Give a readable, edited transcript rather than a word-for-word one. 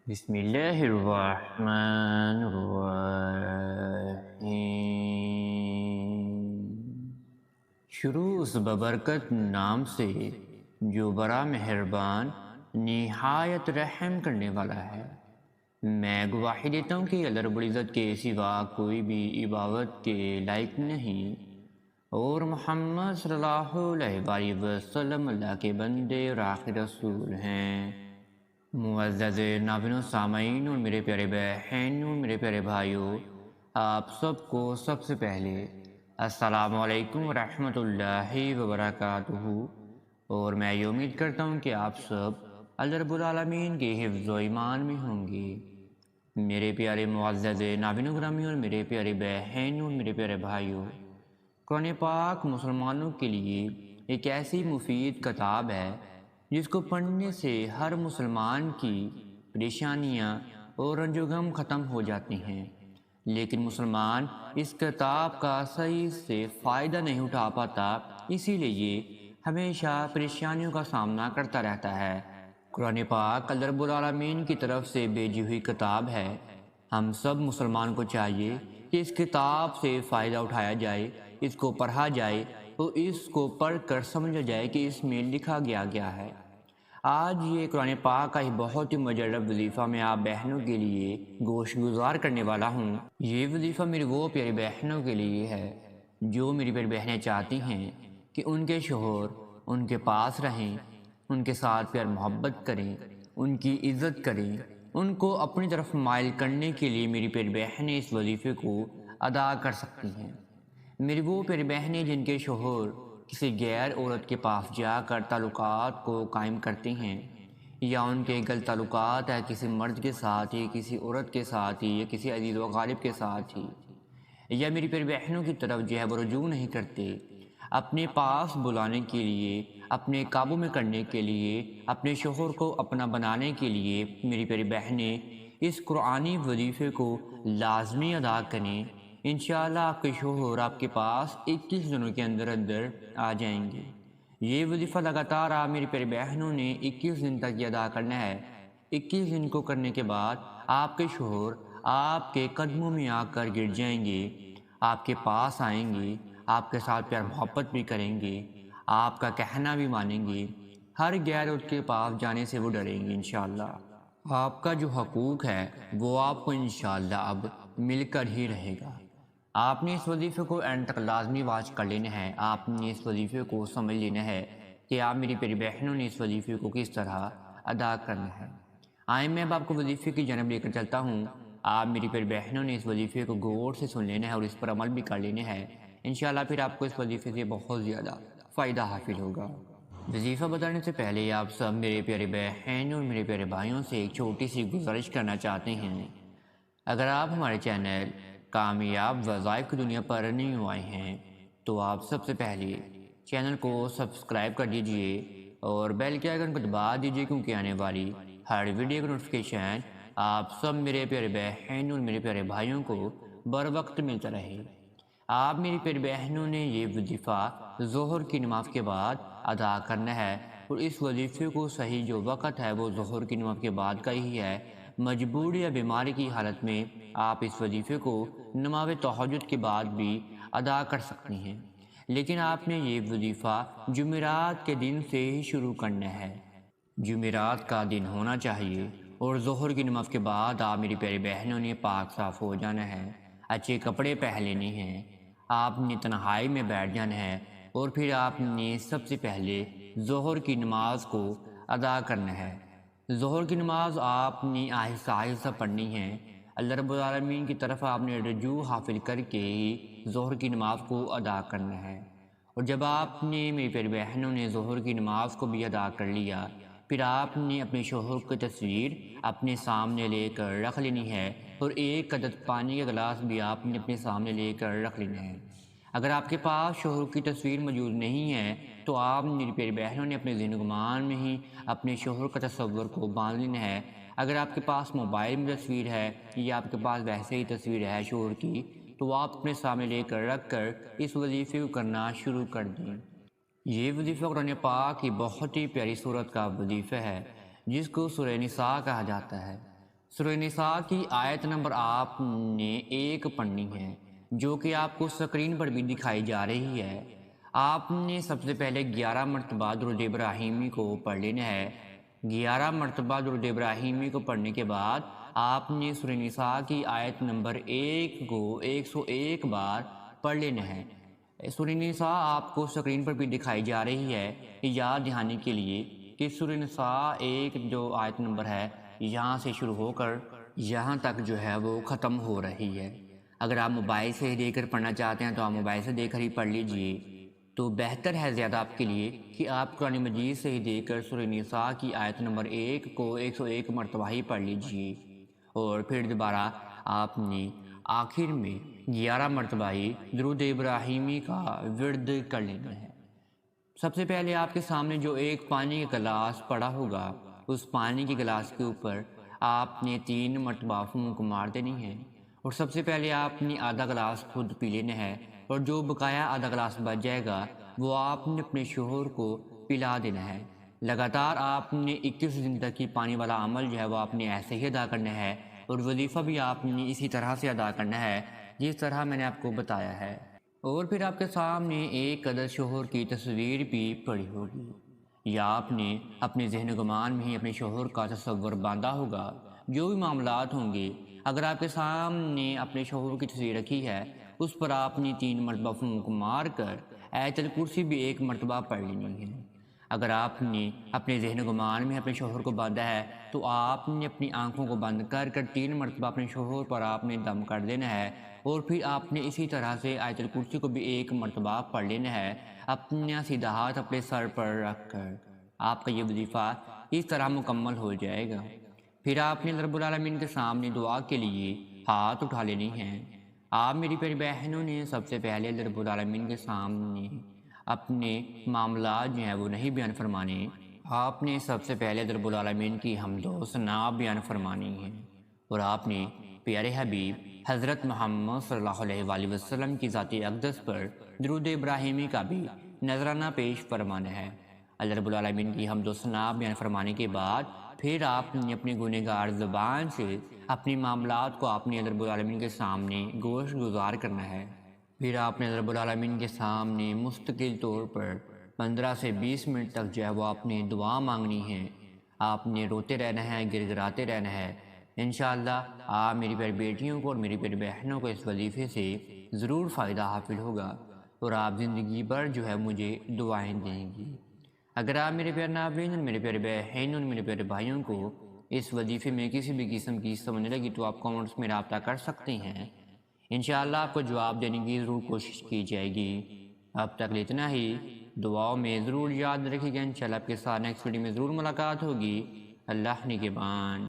بسم اللہ الرحمن الرحیم۔ شروع اس ببرکت نام سے جو بڑا مہربان نہایت رحم کرنے والا ہے۔ میں گواہی دیتا ہوں کہ اللہ رب العزت کے سوا کوئی بھی عبادت کے لائق نہیں، اور محمد صلی اللہ علیہ وآلہ وسلم اللہ کے بندے اور آخر رسول ہیں۔ معزز ناظرین و سامعین اور میرے پیارے بہن اور میرے پیارے بھائیوں، آپ سب کو سب سے پہلے السلام علیکم ورحمۃ اللہ وبرکاتہ، اور میں یہ امید کرتا ہوں کہ آپ سب اللہ رب العالمین کے حفظ و ایمان میں ہوں گے۔ میرے پیارے معزز ناظرین گرامی اور میرے پیارے بہن اور میرے پیارے بھائیوں، قرآن پاک مسلمانوں کے لیے ایک ایسی مفید کتاب ہے جس کو پڑھنے سے ہر مسلمان کی پریشانیاں اور رنج و غم ختم ہو جاتی ہیں، لیکن مسلمان اس کتاب کا صحیح سے فائدہ نہیں اٹھا پاتا، اسی لیے یہ ہمیشہ پریشانیوں کا سامنا کرتا رہتا ہے۔ قرآن پاک اللہ رب العالمین کی طرف سے بھیجی ہوئی کتاب ہے۔ ہم سب مسلمان کو چاہیے کہ اس کتاب سے فائدہ اٹھایا جائے، اس کو پڑھا جائے اور اس کو پڑھ کر سمجھا جائے کہ اس میں لکھا گیا ہے۔ آج یہ قرآن پاک کا ہی بہت ہی مجرب وظیفہ میں آپ بہنوں کے لیے گوش گزار کرنے والا ہوں۔ یہ وظیفہ میری وہ پیاری بہنوں کے لیے ہے جو میری پیاری بہنیں چاہتی ہیں کہ ان کے شوہر ان کے پاس رہیں، ان کے ساتھ پیار محبت کریں، ان کی عزت کریں۔ ان کو اپنی طرف مائل کرنے کے لیے میری پیاری بہنیں اس وظیفے کو ادا کر سکتی ہیں۔ میری وہ پیاری بہنیں جن کے شوہر کسی غیر عورت کے پاس جا کر تعلقات کو قائم کرتے ہیں، یا ان کے غلط تعلقات ہے کسی مرد کے ساتھ ہی، کسی عورت کے ساتھ ہی، یا کسی عزیز و غالب کے ساتھ ہی، یا میری پیاری بہنوں کی طرف جو ہے وہ رجوع نہیں کرتے، اپنے پاس بلانے کے لیے، اپنے قابو میں کرنے کے لیے، اپنے شوہر کو اپنا بنانے کے لیے میری پیاری بہنیں اس قرآنی وظیفے کو لازمی ادا کریں۔ انشاءاللہ آپ کے شوہر آپ کے پاس 21 دنوں کے اندر آ جائیں گے۔ یہ وظیفہ لگاتار آپ میری پیاری بہنوں نے 21 دن تک یہ ادا کرنا ہے۔ 21 دن کو کرنے کے بعد آپ کے شوہر آپ کے قدموں میں آ کر گر جائیں گے، آپ کے پاس آئیں گے، آپ کے ساتھ پیار محبت بھی کریں گے، آپ کا کہنا بھی مانیں گے، ہر غیر عورت کے پاس جانے سے وہ ڈریں گے۔ انشاءاللہ آپ کا جو حقوق ہے وہ آپ کو انشاءاللہ اب مل کر ہی رہے گا۔ آپ نے اس وظیفے کو اینڈ تک لازمی واچ کر لینا ہے۔ آپ نے اس وظیفے کو سمجھ لینا ہے کہ آپ میری پیاری بہنوں نے اس وظیفے کو کس طرح ادا کرنا ہے۔ آئیں میں اب آپ کو وظیفے کی جانب لے کر چلتا ہوں۔ آپ میری پیاری بہنوں نے اس وظیفے کو غور سے سن لینا ہے اور اس پر عمل بھی کر لینا ہے۔ انشاءاللہ پھر آپ کو اس وظیفے سے بہت زیادہ فائدہ حاصل ہوگا۔ وظیفہ بتانے سے پہلے آپ سب میرے پیارے بہن اور میرے پیارے بھائیوں سے ایک چھوٹی سی گزارش کرنا چاہتے ہیں۔ اگر آپ ہمارے چینل کامیاب وظائف کی دنیا پر نہیں ہوئے ہیں تو آپ سب سے پہلے چینل کو سبسکرائب کر دیجئے اور بیل کے آئیکن کو دبا دیجئے، کیونکہ آنے والی ہر ویڈیو کا نوٹیفیکیشن آپ سب میرے پیارے بہن اور میرے پیارے بھائیوں کو بر وقت ملتا رہے۔ آپ میری پیاری بہنوں نے یہ وظیفہ ظہر کی نماز کے بعد ادا کرنا ہے، اور اس وظیفے کو صحیح جو وقت ہے وہ ظہر کی نماز کے بعد کا ہی ہے۔ مجبوری یا بیماری کی حالت میں آپ اس وظیفے کو نماز تہجد کے بعد بھی ادا کر سکتی ہیں، لیکن آپ نے یہ وظیفہ جمعرات کے دن سے ہی شروع کرنا ہے۔ جمعرات کا دن ہونا چاہیے اور ظہر کی نماز کے بعد آپ میری پیاری بہنوں نے پاک صاف ہو جانا ہے، اچھے کپڑے پہن لینے ہیں، آپ نے تنہائی میں بیٹھ جانا ہے، اور پھر آپ نے سب سے پہلے ظہر کی نماز کو ادا کرنا ہے۔ ظہر کی نماز آپ نے آہستہ آہستہ پڑھنی ہے۔ اللہ رب العالمین کی طرف آپ نے رجوع حاصل کر کے ہی ظہر کی نماز کو ادا کرنا ہے۔ اور جب آپ نے میری پیاری بہنوں نے ظہر کی نماز کو بھی ادا کر لیا، پھر آپ نے اپنے شوہر کی تصویر اپنے سامنے لے کر رکھ لینی ہے، اور ایک عدد پانی کا گلاس بھی آپ نے اپنے سامنے لے کر رکھ لینا ہے۔ اگر آپ کے پاس شوہر کی تصویر موجود نہیں ہے تو آپ میری پیاری بہنوں نے اپنے ذہن و گمان میں ہی اپنے شوہر کا تصور کو باندھ لینا ہے۔ اگر آپ کے پاس موبائل میں تصویر ہے یا آپ کے پاس ویسے ہی تصویر ہے شوہر کی، تو آپ اپنے سامنے لے کر رکھ کر اس وظیفے کو کرنا شروع کر دیں۔ یہ وظیفہ قرآن پاک کی بہت ہی پیاری صورت کا وظیفہ ہے جس کو سورہ نساء کہا جاتا ہے۔ سورہ نساء کی آیت نمبر آپ نے 1 پڑھنی ہے، جو کہ آپ کو سکرین پر بھی دکھائی جا رہی ہے۔ آپ نے سب سے پہلے 11 مرتبہ درود ابراہیمی کو پڑھ لینا ہے۔ 11 مرتبہ درود ابراہیمی کو پڑھنے کے بعد آپ نے سورہ نساء کی آیت نمبر 1 کو 101 بار پڑھ لینا ہے۔ سورہ نساء آپ کو سکرین پر بھی دکھائی جا رہی ہے۔ یاد دہانی کے لیے کہ سورہ نساء 1 جو آیت نمبر ہے، یہاں سے شروع ہو کر یہاں تک جو ہے وہ ختم ہو رہی ہے۔ اگر آپ موبائل سے دیکھ کر پڑھنا چاہتے ہیں تو آپ موبائل سے دیکھ کر ہی پڑھ لیجئے، تو بہتر ہے زیادہ آپ کے لیے کہ آپ قرآن مجید سے ہی دیکھ کر سورہ نساء کی آیت نمبر 1 کو 101 مرتبہ ہی پڑھ لیجئے، اور پھر دوبارہ آپ نے آخر میں 11 مرتبہ ہی درود ابراہیمی کا ورد کر لینا ہے۔ سب سے پہلے آپ کے سامنے جو ایک پانی کا گلاس پڑا ہوگا، اس پانی کے گلاس کے اوپر آپ نے 3 مرتبہ پھونک مار دینی ہے، اور سب سے پہلے آپ نے آدھا گلاس خود پی لینا ہے، اور جو بقایا آدھا گلاس بچ جائے گا وہ آپ نے اپنے شوہر کو پلا دینا ہے۔ لگاتار آپ نے 21 دن تک کی پانی والا عمل جو ہے وہ آپ نے ایسے ہی ادا کرنا ہے، اور وظیفہ بھی آپ نے اسی طرح سے ادا کرنا ہے جس طرح میں نے آپ کو بتایا ہے۔ اور پھر آپ کے سامنے ایک عدد شوہر کی تصویر بھی پڑی ہوگی، یا آپ نے اپنے ذہن و گمان میں ہی اپنے شوہر کا تصور باندھا ہوگا۔ جو بھی معاملات ہوں گے، اگر آپ کے سامنے اپنے شوہر کی تصویر رکھی ہے، اس پر آپ نے 3 مرتبہ پھونک مار کر آیت الکرسی بھی 1 مرتبہ پڑھ لینی ہے۔ اگر آپ نے اپنے ذہن و گمان میں اپنے شوہر کو باندھا ہے تو آپ نے اپنی آنکھوں کو بند کر کر 3 مرتبہ اپنے شوہر پر آپ نے دم کر دینا ہے، اور پھر آپ نے اسی طرح سے آیت الکرسی کو بھی 1 مرتبہ پڑھ لینا ہے، اپنا سیدھا ہاتھ اپنے سر پر رکھ کر۔ آپ کا یہ وظیفہ اس طرح مکمل ہو جائے گا۔ پھر آپ نے رب العالمین کے سامنے دعا کے لیے ہاتھ اٹھا لینے ہیں۔ آپ میری پیاری بہنوں نے سب سے پہلے رب العالمین کے سامنے اپنے معاملات جو ہیں وہ نہیں بیان فرمانے، آپ نے سب سے پہلے رب العالمین کی حمد و ثنا بیان فرمانی ہے، اور آپ نے پیارے حبیب حضرت محمد صلی اللہ علیہ وآلہ وسلم کی ذات اقدس پر درود ابراہیمی کا بھی نذرانہ پیش فرمانا ہے۔ اللہ رب العالمین کی حمد و ثنا بیان فرمانے کے بعد پھر آپ نے اپنی گنہگار زبان سے اپنی معاملات کو آپ نے رب العالمین کے سامنے گوش گزار کرنا ہے۔ پھر آپ نے رب العالمین کے سامنے مستقل طور پر 15 سے 20 منٹ تک جو ہے وہ آپ نے دعا مانگنی ہے۔ آپ نے روتے رہنا ہے، گر گراتے رہنا ہے۔ انشاءاللہ آپ میری پیاری بیٹیوں کو اور میری پیاری بہنوں کو اس وظیفے سے ضرور فائدہ حاصل ہوگا، اور آپ زندگی بھر جو ہے مجھے دعائیں دیں گی۔ اگر آپ میرے پیارے ناظرین اور میرے پیارے بہن اور میرے پیارے بھائیوں کو اس وظیفے میں کسی بھی قسم کی سمجھ لگی تو آپ کامنٹس میں رابطہ کر سکتے ہیں، انشاءاللہ آپ کو جواب دینے کی ضرور کوشش کی جائے گی۔ اب تک اتنا ہی، دعاؤں میں ضرور یاد رکھیے گا۔ انشاءاللہ آپ کے ساتھ نیکسٹ ویڈیو میں ضرور ملاقات ہوگی۔ اللہ نگہبان۔